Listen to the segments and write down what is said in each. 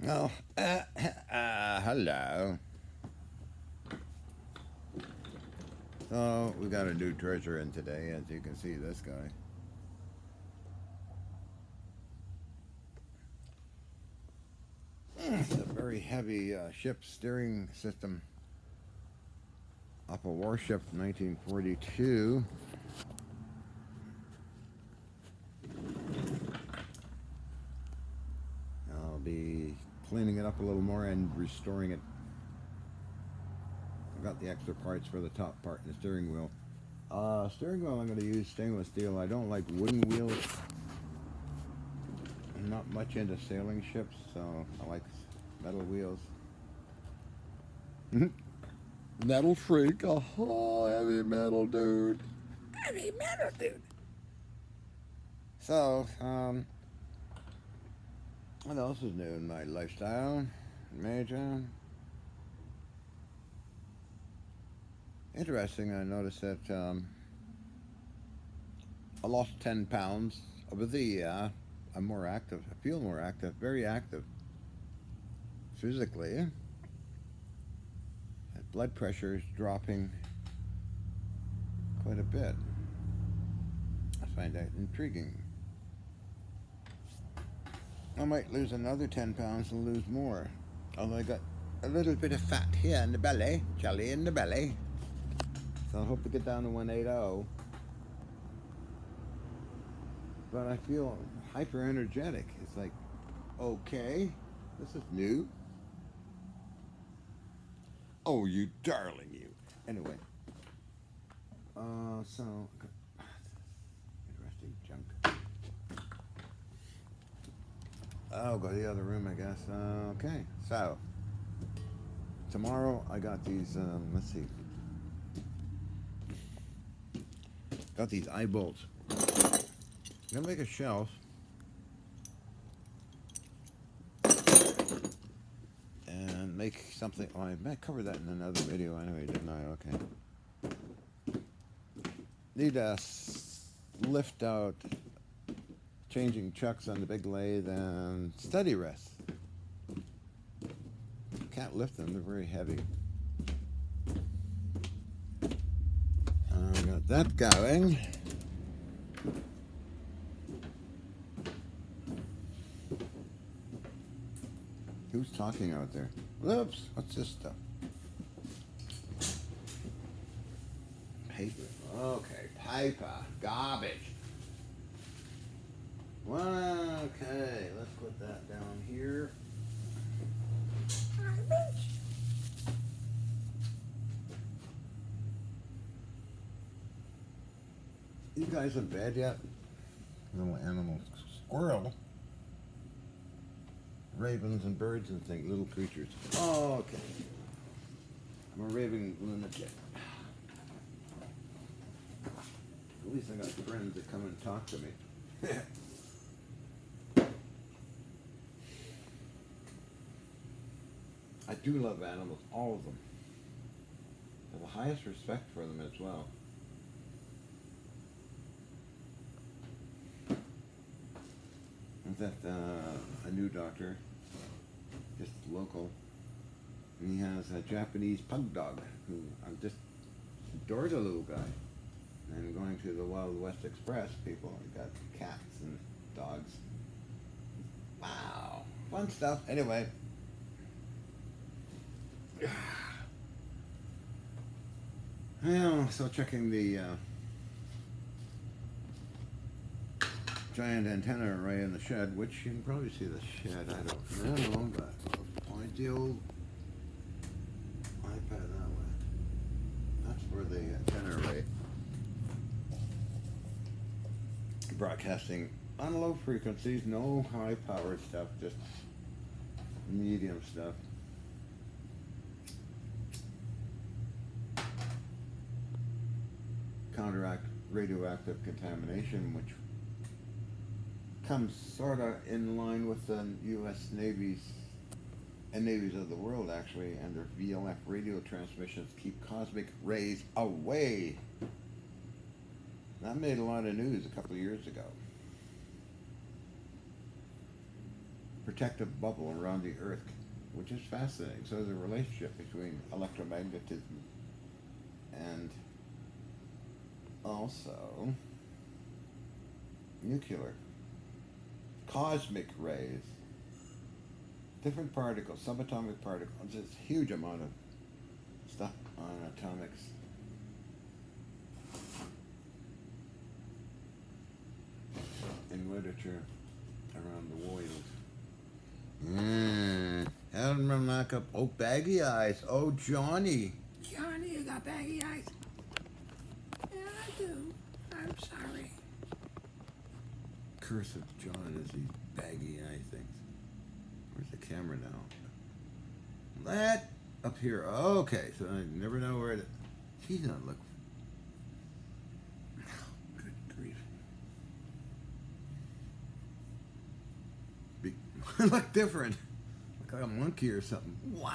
Oh, hello. So we got a new treasure in today, as you can see. This guy. It's a very heavy ship steering system off a warship, 1942. I'll be cleaning it up a little more and restoring it. I've got the extra parts for the top part and the steering wheel. Steering wheel, I'm going to use stainless steel. I don't like wooden wheels. I'm not much into sailing ships, so I like metal wheels. Metal freak. Oh, heavy metal dude. Heavy metal dude. So, what else is new in my lifestyle? Major. Interesting, I noticed that I lost 10 pounds over the year. I'm more active. I feel more active, very active physically. Blood pressure is dropping quite a bit. I find that intriguing. I might lose another 10 pounds and lose more. Although I got a little bit of fat here in the belly, jelly in the belly. So I hope to get down to 180. But I feel hyper energetic. It's like, okay, this is new. Oh, you darling, you. Anyway, so interesting junk. I'll go to the other room, I guess. Okay, so tomorrow I got these. Let's see, got these eye bolts. I'm gonna make a shelf and make something. Oh, I might cover that in another video anyway, didn't I? Okay. Need a lift out, changing chucks on the big lathe, and steady rests. Can't lift them, they're very heavy. I got that going. Who's talking out there? Whoops, what's this stuff? Paper. Okay, paper. Garbage. Well, okay, let's put that down here. Garbage. You guys in bed yet? Little animal. Squirrel. Ravens and birds and things, little creatures. Oh, okay. I'm a raving lunatic. At least I got friends that come and talk to me. I do love animals, all of them. I have the highest respect for them as well. I've got a new doctor, just local, and he has a Japanese pug dog who I'm just adore the little guy. And going to the Wild West Express, people, we got cats and dogs. Wow, fun stuff. Anyway, well, so checking the giant antenna array in the shed, which you can probably see the shed. I don't know, but I'll point the old iPad that way. That's for the antenna array. Broadcasting on low frequencies, no high powered stuff, just medium stuff. Counteract radioactive contamination, which comes sort of in line with the U.S. Navy's and navies of the world, actually, and their VLF radio transmissions keep cosmic rays away. That made a lot of news a couple of years ago. protective bubble around the Earth, which is fascinating. So there's a relationship between electromagnetism and also nuclear, cosmic rays, different particles, subatomic particles. There's a huge amount of stuff on atomics. In literature around the world. Helen knock up. Oh, baggy eyes. Oh, Johnny. Johnny, you got baggy eyes? Yeah, I do. I'm sorry. Curse of John is these baggy eye things. Where's the camera now? That up here. Okay, so I never know where to. She's not look. Good grief. I look different. Look like a monkey or something. What?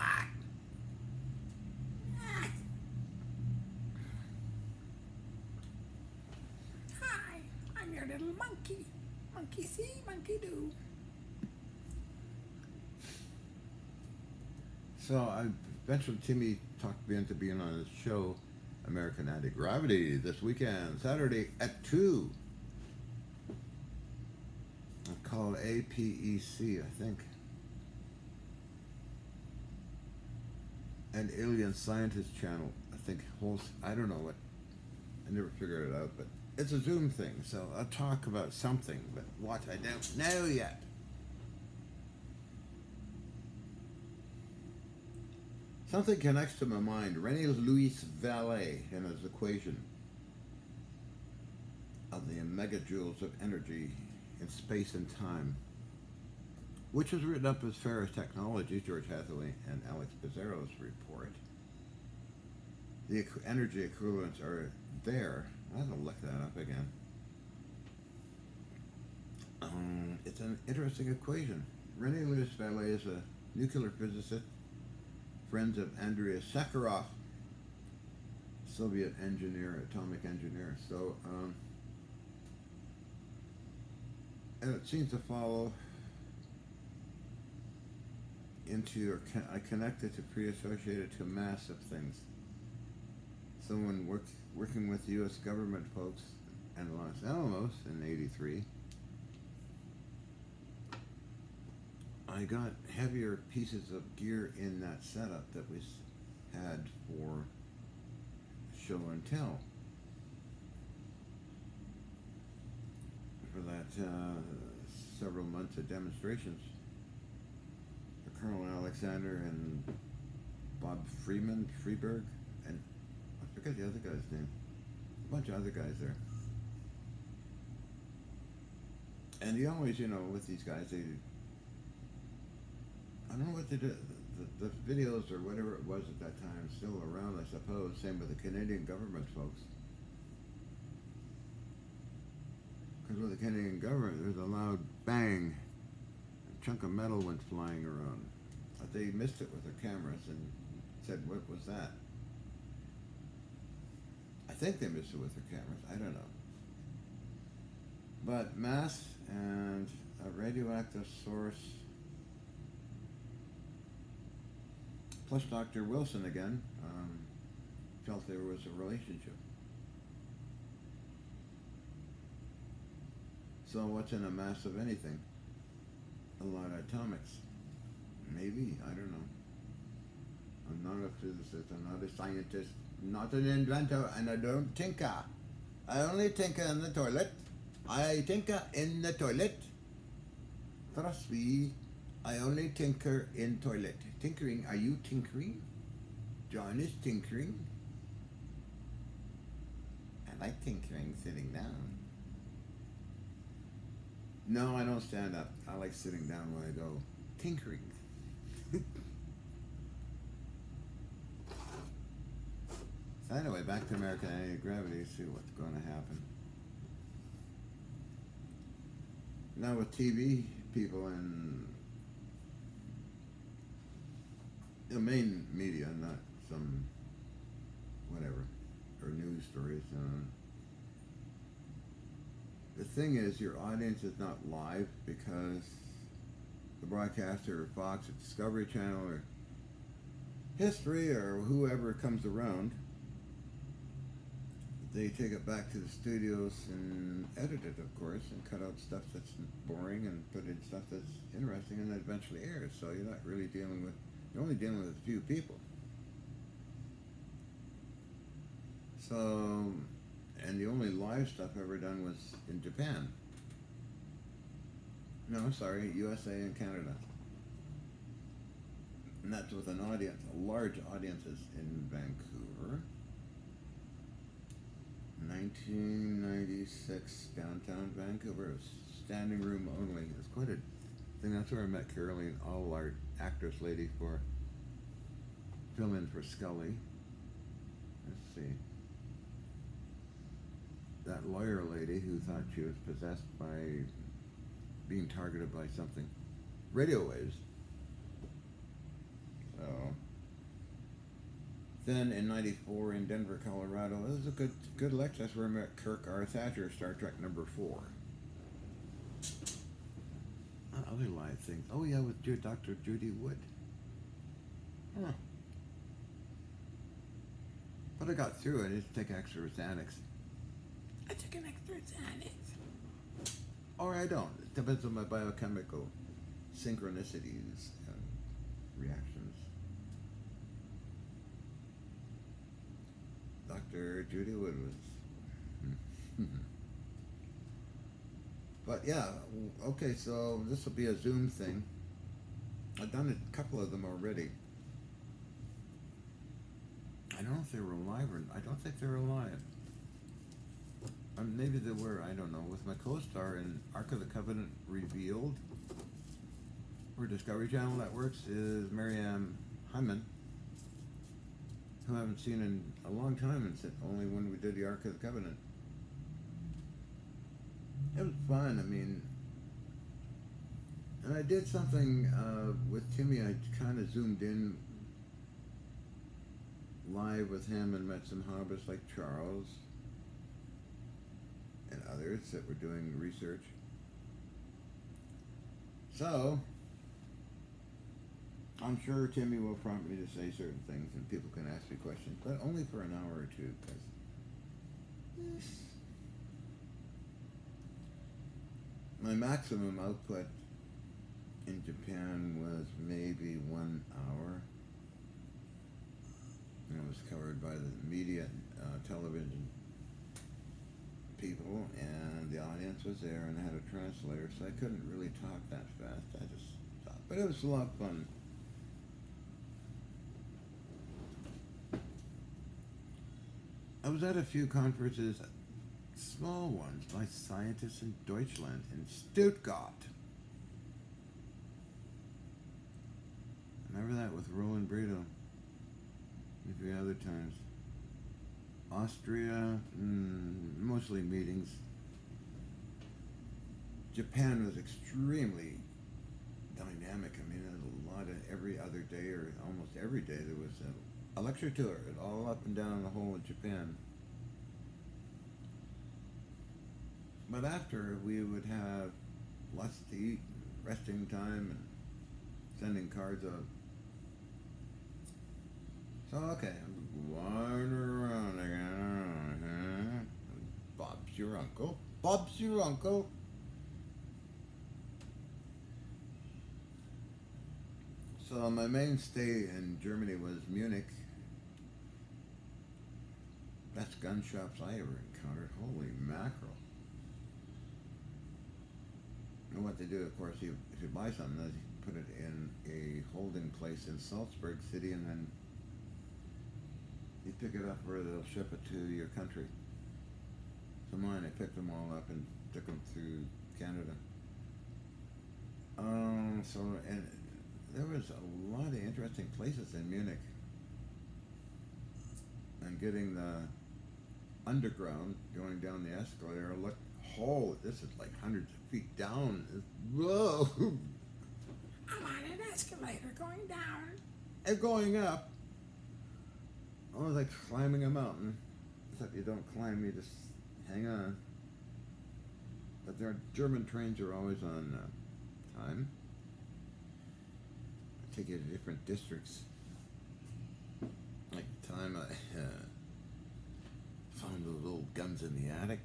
Hi, I'm your little monkey. Monkey see, monkey do. So I eventually Timmy talked me into being on his show, American Anti-Gravity, this weekend, Saturday at 2. It's called APEC, I think. And Alien Scientist Channel, I think, hosts, I don't know what, I never figured it out, but it's a Zoom thing, so I'll talk about something, but what I don't know yet. Something connects to my mind. René Louis Vallée in his equation of the megajoules of energy in space and time, which was written up as Ferris Technologies, George Hathaway and Alex Pizarro's report. The energy equivalents are there. I have to look that up again. It's an interesting equation. René Louis Vallée is a nuclear physicist, friends of Andrei Sakharov, Soviet engineer, atomic engineer. So, and it seems to follow into, or I connect it to pre-associated to massive things. Someone working with U.S. government folks in Los Alamos in '83. I got heavier pieces of gear in that setup that we had for show and tell. For that several months of demonstrations for Colonel Alexander and Bob Freeberg, and I forget the other guy's name. A bunch of other guys there. And you always, with these guys, I don't know what they did. The videos or whatever it was at that time still around, I suppose. Same with the Canadian government folks. Because with the Canadian government, there's a loud bang. A chunk of metal went flying around. But they missed it with their cameras and said, "What was that?" I think they missed it with their cameras. I don't know. But mass and a radioactive source. Plus Dr. Wilson again felt there was a relationship. So what's in a mass of anything? A lot of atomics. Maybe, I don't know. I'm not a physicist, I'm not a scientist, not an inventor, and I don't tinker. I only tinker in the toilet. I tinker in the toilet. Trust me, I only tinker in toilet. Tinkering, are you tinkering? John is tinkering. I like tinkering sitting down. No, I don't stand up. I like sitting down when I go tinkering. So anyway, back to American Anti-Gravity, see what's going to happen. Now with TV people and the main media, not some whatever, or news stories. The thing is, your audience is not live because the broadcaster, or Fox, or Discovery Channel, or History, or whoever comes around, they take it back to the studios and edit it, of course, and cut out stuff that's boring and put in stuff that's interesting, and then eventually airs. So you're not really you're only dealing with a few people. So, and the only live stuff ever done was in Japan. No, sorry, USA and Canada. And that's with an audience, large audiences in Vancouver. 1996, downtown Vancouver. It was standing room only. It was quite a thing. That's where I met Caroline Allard, actress lady for filming for Scully. Let's see. That lawyer lady who thought she was possessed by being targeted by something. Radio waves. So then in '94 in Denver, Colorado, it was a good lecture. That's where I met Kirk R. Thatcher, Star Trek #4. Other live things. Oh yeah, with Dr. Judy Wood. Huh. But I got through it. I didn't take extra Xanax. I took an extra Xanax. Or I don't. It depends on my biochemical synchronicities and reactions. Dr. Judy Wood was. But yeah, okay, so this will be a Zoom thing. I've done a couple of them already. I don't know if they were live or I don't think they were live. Maybe they were, I don't know. With my co-star in Ark of the Covenant Revealed, for Discovery Channel Networks, is Marianne Hyman, who I haven't seen in a long time, and said only when we did the Ark of the Covenant. It was fun, I mean, and I did something with Timmy. I kind of zoomed in live with him and met some hobbits like Charles and others that were doing research. So, I'm sure Timmy will prompt me to say certain things and people can ask me questions, but only for an hour or two, because my maximum output in Japan was maybe 1 hour. And it was covered by the media, television people, and the audience was there, and I had a translator, so I couldn't really talk that fast. I just stopped. But it was a lot of fun. I was at a few conferences, small ones, by scientists in Deutschland, in Stuttgart. Remember that with Roland Brito? A few other times. Austria, mostly meetings. Japan was extremely dynamic. I mean, there was a lot of every other day, or almost every day, there was a lecture tour, all up and down the whole of Japan. But after, we would have lots to eat, resting time, and sending cards out. So, okay, I'm wandering around again. Bob's your uncle. Bob's your uncle. So my mainstay in Germany was Munich. Best gun shops I ever encountered. Holy mackerel. And what they do, of course, if you buy something, they put it in a holding place in Salzburg City, and then you pick it up where they'll ship it to your country. So mine, I picked them all up and took them through Canada. And there was a lot of interesting places in Munich. And getting the underground, going down the escalator, look, this is like hundreds of feet down. Whoa! I'm on an escalator going down. And going up. Oh, it's like climbing a mountain. Except you don't climb, you just hang on. But their German trains are always on time. take you to different districts. Like the time I found those old guns in the attic.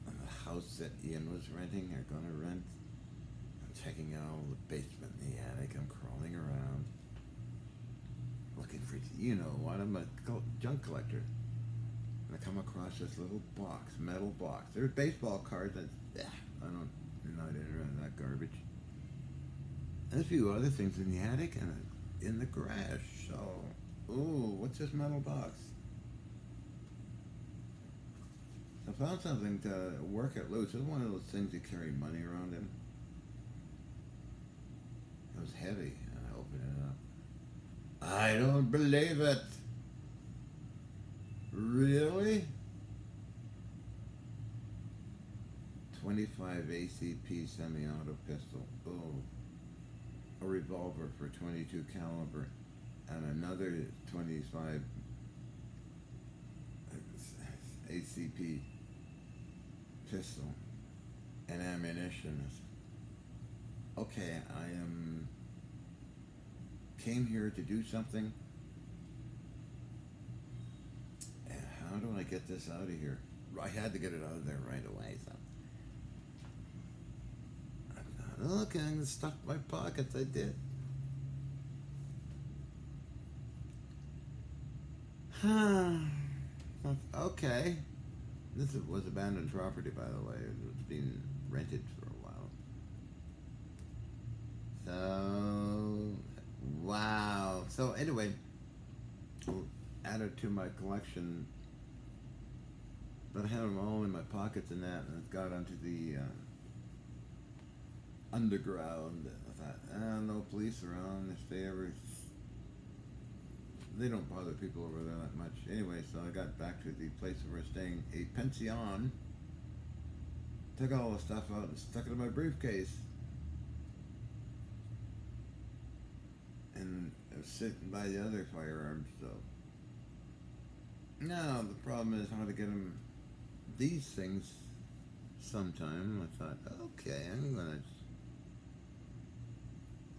And the house that Ian was renting or gonna rent. I'm checking out all the basement in the attic. I'm crawling around. Looking for, you know what, I'm a junk collector. And I come across this little box, metal box. There's baseball cards and I'm not interested in that garbage. And a few other things in the attic and in the garage. So, ooh, what's this metal box? I found something to work at loose. It was one of those things you carry money around in. It was heavy, and I opened it up. I don't believe it. Really? 25 ACP semi-auto pistol. Oh. A revolver for 22 caliber. And another 25 ACP pistol. And ammunition. Okay, came here to do something. And how do I get this out of here? I had to get it out of there right away, so. I thought, okay, I'm gonna stuff my pockets. I did. Okay. This was abandoned property, by the way. It was being rented for a while. So, wow. So anyway, added to my collection, but I had them all in my pockets and that, and it got onto the underground. I thought, no police around. If they don't bother people over there that much. Anyway, so I got back to the place where we're staying, a pension. Took all the stuff out and stuck it in my briefcase. And I was sitting by the other firearms, so. Now, the problem is how to get them, these things, sometime. I thought, okay, I'm gonna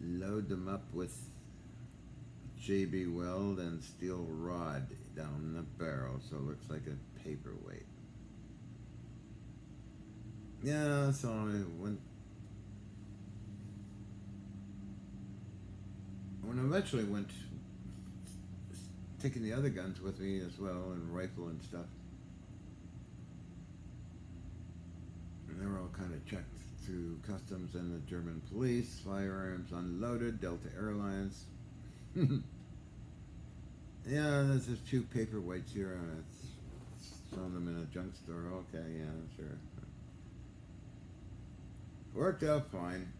load them up with JB Weld and steel rod down the barrel, so it looks like a paperweight. Yeah, so I went. When I eventually went, taking the other guns with me as well, and rifle and stuff, and they were all kind of checked through customs and the German police. Firearms unloaded, Delta Airlines. Yeah, there's just two paperweights here, and it's selling them in a junk store. Okay, yeah, sure. Worked out fine.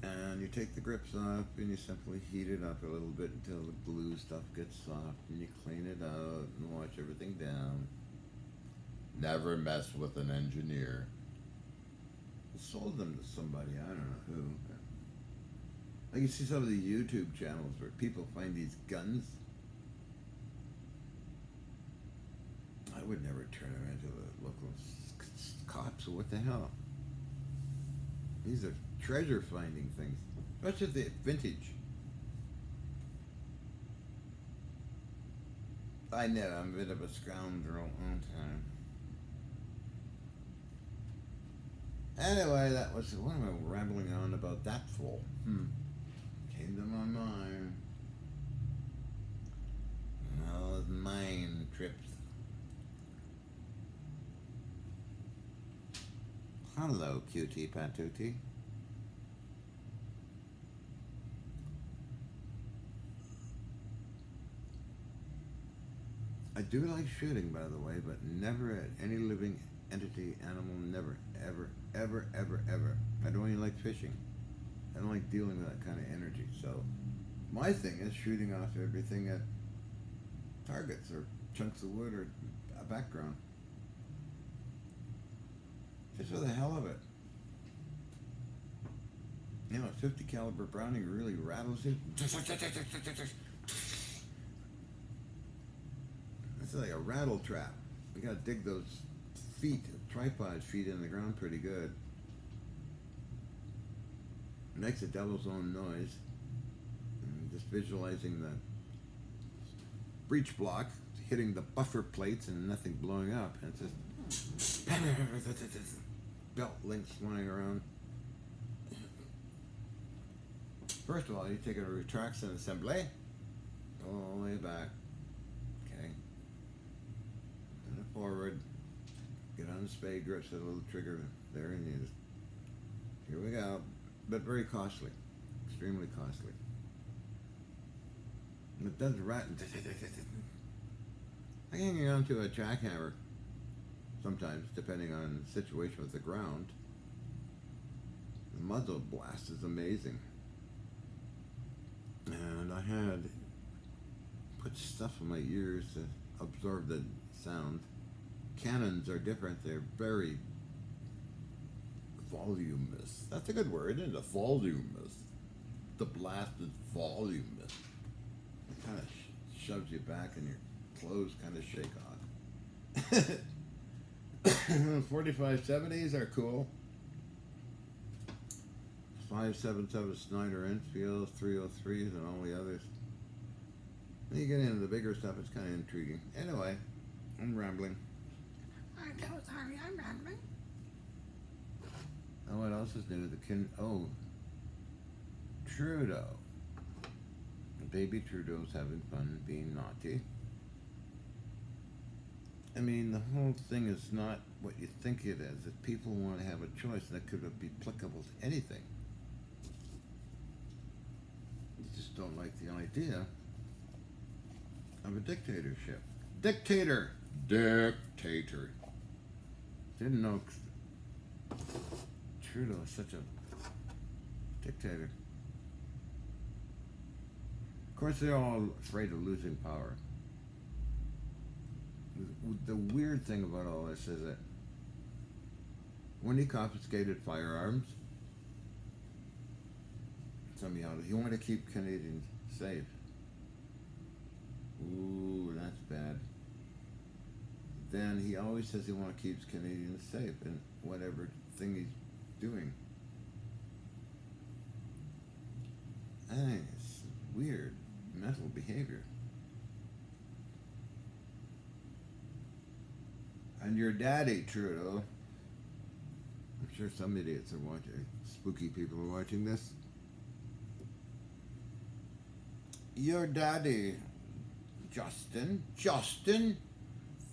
And you take the grips off, and you simply heat it up a little bit until the glue stuff gets soft, and you clean it out and wash everything down. Never mess with an engineer. I sold them to somebody, I don't know who. Like you see some of the YouTube channels where people find these guns. I would never turn them into the local cops. What the hell? These are treasure finding things. Especially if they're vintage. I know, I'm a bit of a scoundrel on time. Anyway, that was, what am I rambling on about that for? Came to my mind. All those mind trips. Hello, cutie patootie. I do like shooting, by the way, but never at any living entity, animal, never, ever, ever, ever, ever. I don't even like fishing. I don't like dealing with that kind of energy. So my thing is shooting off everything at targets or chunks of wood or a background. Just for the hell of it. You know, a 50 caliber Browning really rattles you. It's like a rattle trap. You gotta dig those feet, tripod feet in the ground pretty good. makes a devil's own noise. And just visualizing the breech block hitting the buffer plates and nothing blowing up. And it's just belt links flying around. First of all, you take it to retraction assembly, all the way back. Okay. And forward. Get on the spade grips, hit a little trigger there, and you just, here we go. But very costly, extremely costly. And it does rat. Like hanging on to a jackhammer, sometimes, depending on the situation with the ground. The muzzle blast is amazing. And I had put stuff in my ears to absorb the sound. Cannons are different. They're very voluminous. That's a good word, isn't it? Voluminous. The blast is voluminous. It kind of shoves you back and your clothes kind of shake off. 4570s are cool. 577 Snyder Enfields, 303s, and all the others. Then you get into the bigger stuff, it's kind of intriguing. Anyway, I'm rambling. I'm so sorry, I'm rambling. Oh, what else is new? Trudeau. Baby Trudeau's having fun being naughty. I mean, the whole thing is not what you think it is. If people want to have a choice, that could be applicable to anything. You just don't like the idea of a dictatorship. Dictator! Dictator. Didn't know Trudeau is such a dictator. Of course, they're all afraid of losing power. The weird thing about all this is that when he confiscated firearms, somehow he wanted to keep Canadians safe. Ooh, that's bad. Then he always says he wants to keep Canadians safe in whatever thing he's doing. I think it's weird mental behavior. And your daddy, Trudeau, I'm sure some idiots are watching, spooky people are watching this. Your daddy, Justin,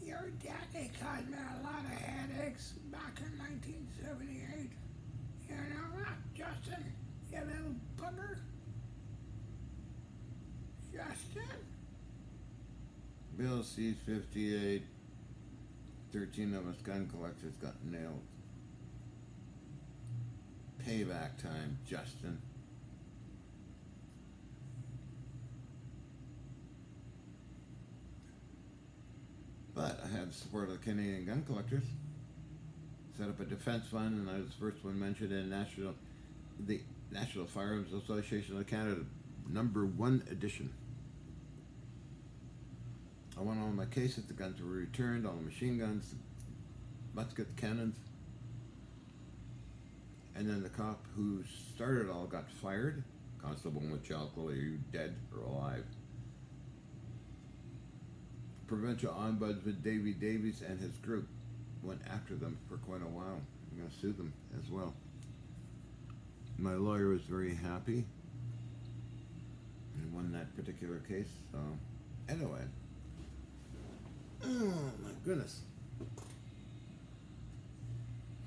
Your daddy caused me a lot of headaches back in 1978. You know that, Justin? You little bugger? Justin? Bill C-58, 13 of us gun collectors got nailed. Payback time, Justin. But I had the support of the Canadian gun collectors. Set up a defense fund, and I was the first one mentioned in the National Firearms Association of Canada, #1 edition. I won all my cases, the guns were returned, all the machine guns, muskets, cannons. And then the cop who started it all got fired. Constable Machalko, are you dead or alive? Provincial Ombudsman Davy Davies and his group went after them for quite a while. I'm going to sue them as well. My lawyer was very happy and won that particular case. So, anyway. Oh my goodness.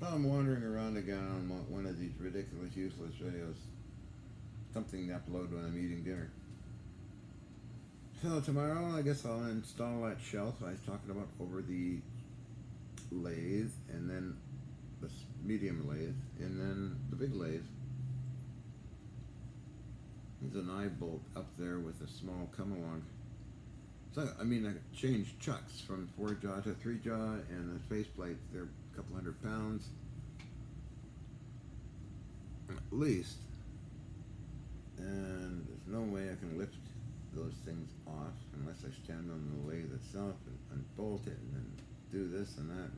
I'm wandering around again on one of these ridiculous, useless videos. Something to upload when I'm eating dinner. So tomorrow, I guess I'll install that shelf I was talking about over the lathe, and then the medium lathe, and then the big lathe. There's an eye bolt up there with a small come-along. So, I mean, I changed chucks from 4-jaw to 3-jaw, and the faceplate, they're a couple hundred pounds. At least. And there's no way I can lift those things off unless I stand on the lathe itself and unbolt it and then do this and that.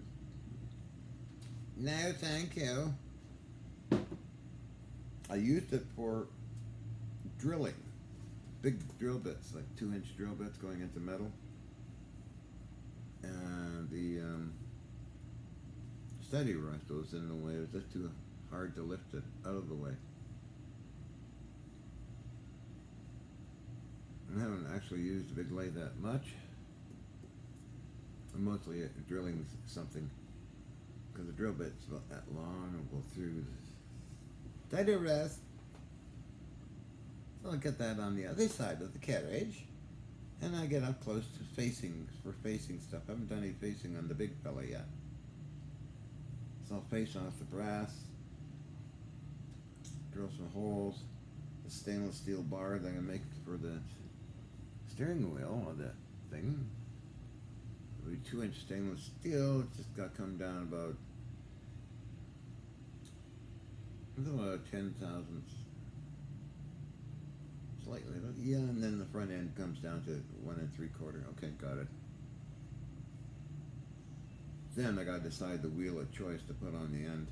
No, thank you. I used it for drilling. Big drill bits, like 2-inch drill bits going into metal. And the steady rest was in the way. It was just too hard to lift it out of the way. I haven't actually used a big lathe that much. I'm mostly drilling something because the drill bit's about that long and will go through the steady rest. So I'll get that on the other side of the carriage, and I get up close to facing stuff. I haven't done any facing on the big fella yet. So I'll face off the brass, drill some holes, the stainless steel bar that I'm gonna make for the steering wheel of that thing. It'll be 2-inch stainless steel. It's just got to come down about 10 thousandths. Slightly, yeah, and then the front end comes down to 1 3/4. Okay, got it. Then I gotta decide the wheel of choice to put on the end.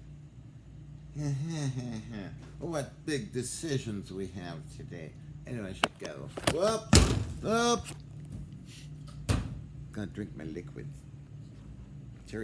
What big decisions we have today. Anyway, I should go. Whoop! Whoop! Gonna drink my liquids.